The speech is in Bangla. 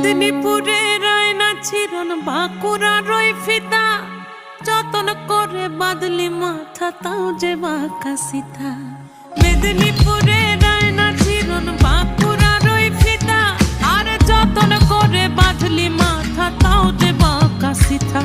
মেদিনীপুরে রায়না চিরন বাঁকুড়া রই ফিতা যতন করে বাদলি মাথা তাও যে বাঁকা সিথা। মেদিনীপুরে রায়না চিরন বাঁকুড়া রই ফিতা আর যতন করে বাদলি মাথা তাও যে বাঁকা সিথা।